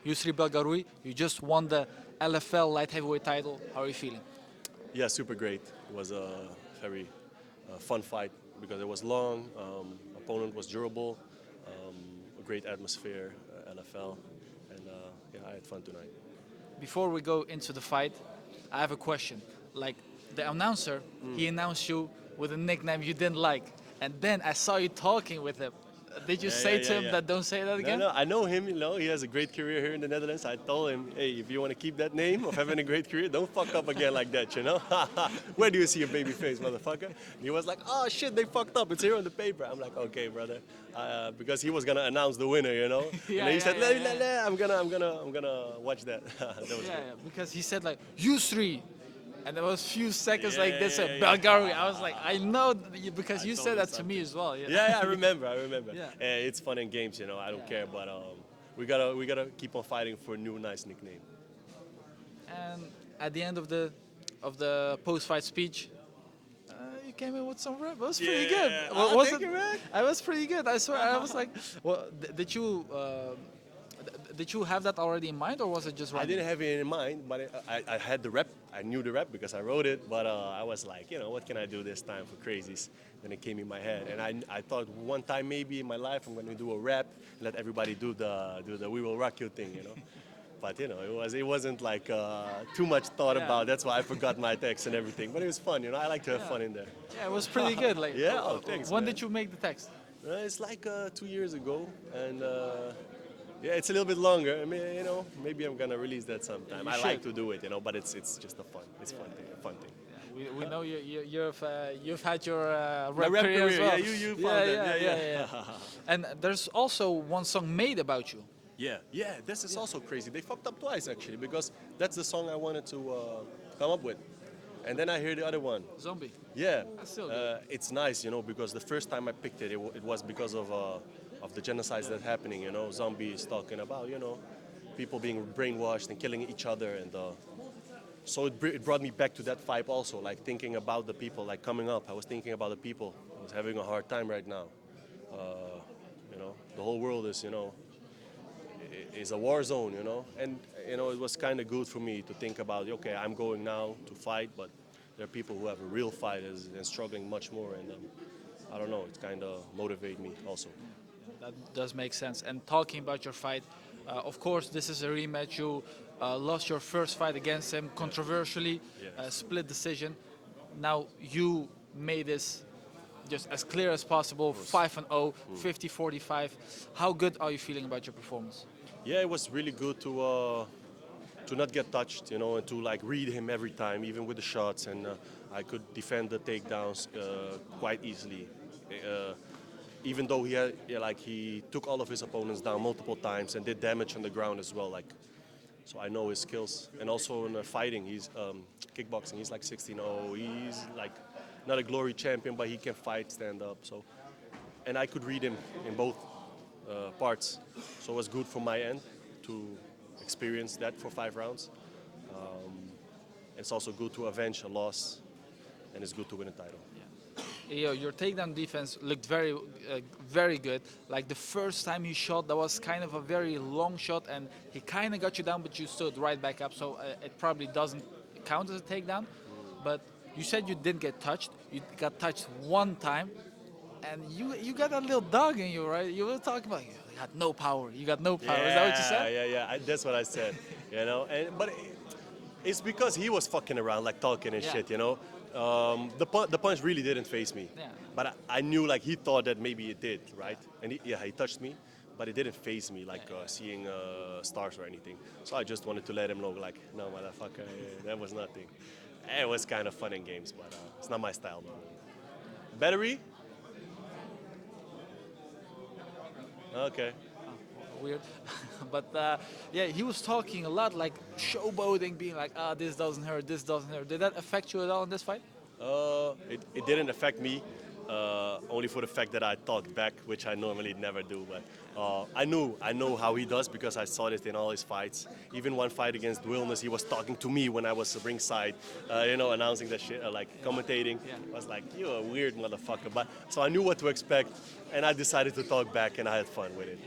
Yousri Belgaroui. You just won the LFL light heavyweight title. How are you feeling? Yeah, super great. It was a very fun fight because it was long. Opponent was durable. A great atmosphere, LFL, and yeah, I had fun tonight. Before we go into the fight, I have a question. Like the announcer, he announced you with a nickname you didn't like, and then I saw you talking with him. Did you say to him that don't say that No, again? no, I know him. You know, he has a great career here in the Netherlands. I told him, hey, if you want to keep that name of having a great career, don't fuck up again like that. You know, where do you see a baby face, motherfucker? He was like, oh shit, they fucked up. It's here on the paper. I'm like, okay, brother, because he was gonna announce the winner. You know, Yeah, and then he yeah, said, yeah, yeah. I'm gonna watch that. That was Yeah, good. yeah, because he said like Yousri, and there was few seconds Yeah, like yeah, this, yeah, yeah. Belgaroui. I was like, I know because I you told said him that to me something. as well. Yeah, Yeah, I remember. I remember. Yeah. It's fun and games, you know. I don't Yeah. care, but we gotta keep on fighting for a new nice nickname. And at the end of the post-fight speech, you came in with some rap. It was pretty good. Yeah. Was Thank it? you, man. I was pretty good. I swear. I was like, well, did you have that already in mind, or was it just I random? didn't have it in mind, but I had the rep. I knew the rep because I wrote it, but I was like, you know, what can I do this time for crazies? Then it came in my head, and I thought one time maybe in my life I'm gonna do a rap and let everybody do the "We Will Rock You" thing, you know. But you know, it wasn't like too much thought Yeah. about. That's why I forgot my text and everything. But it was fun, you know. I like to have fun in there. Yeah, it was pretty good. Like, Yeah, oh, thanks, when man. did you make the text? It's like 2 years ago, and yeah, it's a little bit longer. I mean, you know, maybe I'm gonna release that sometime. You I like should. to do it, you know, but it's just a fun, it's fun thing, a fun thing. We know you've had your My rap rap career as career, well. yeah, you Yeah, found yeah, that, yeah. And there's also one song made about you. Yeah, yeah. This is also crazy. They fucked up twice actually because that's the song I wanted to come up with, and then I hear the other one. Zombie. Yeah, That's still good. it's nice, you know, because the first time I picked it, it was because of the genocides that's happening. You know, zombies talking about, you know, people being brainwashed and killing each other, and so it brought me back to that vibe also, like thinking about the people, like coming up. I was thinking about the people. I was having a hard time right now. You know, the whole world is, you know, is a war zone, you know, and you know it was kind of good for me to think about. Okay, I'm going now to fight, but there are people who have a real fight and struggling much more, and I don't know, it kind of motivated me also. That does make sense. And talking about your fight, of course, this is a rematch. You lost your first fight against him controversially, Yes. split decision. Now you made this just as clear as possible, 5-0, 50-45. How good are you feeling about your performance? Yeah, it was really good to not get touched, you know, and to like read him every time, even with the shots, and I could defend the takedowns quite easily. Uh, Even though he had, yeah, like he took all of his opponents down multiple times and did damage on the ground as well, like. So I know his skills, and also in fighting, he's kickboxing. He's like 16-0. He's like not a glory champion, but he can fight, stand up. So, and I could read him in both parts. So it was good from my end to experience that for 5 rounds. It's also good to avenge a loss, and it's good to win a title. Your takedown defense looked very good. Like the first time you shot, that was kind of a very long shot, and he kind of got you down, but you stood right back up. So it probably doesn't count as a takedown. But you said you didn't get touched. You got touched one time, and you got a little dog in you, right? You were talking about you got no power. You got no power. Is that what you said? Yeah. That's what I said. You know, but it's because he was fucking around, like talking and Yeah. shit. You know, the punch really didn't phase me. Yeah. But I knew like he thought that maybe it did, right? And he touched me, but it didn't phase me like seeing stars or anything. So I just wanted to let him know, like, no, motherfucker, that was nothing. It was kind of fun and games, but it's not my style. Battery? Okay. Weird. But yeah, he was talking a lot, like showboating, being like, this doesn't hurt, this doesn't hurt. Did that affect you at all in this fight? It didn't affect me, only for the fact that I talked back, which I normally never do. But I know how he does because I saw it in all his fights. Even one fight against Wilness, he was talking to me when I was ringside, you know, announcing that shit, like commentating. Yeah. I was like, you're a weird motherfucker. But so I knew what to expect, and I decided to talk back, and I had fun with it.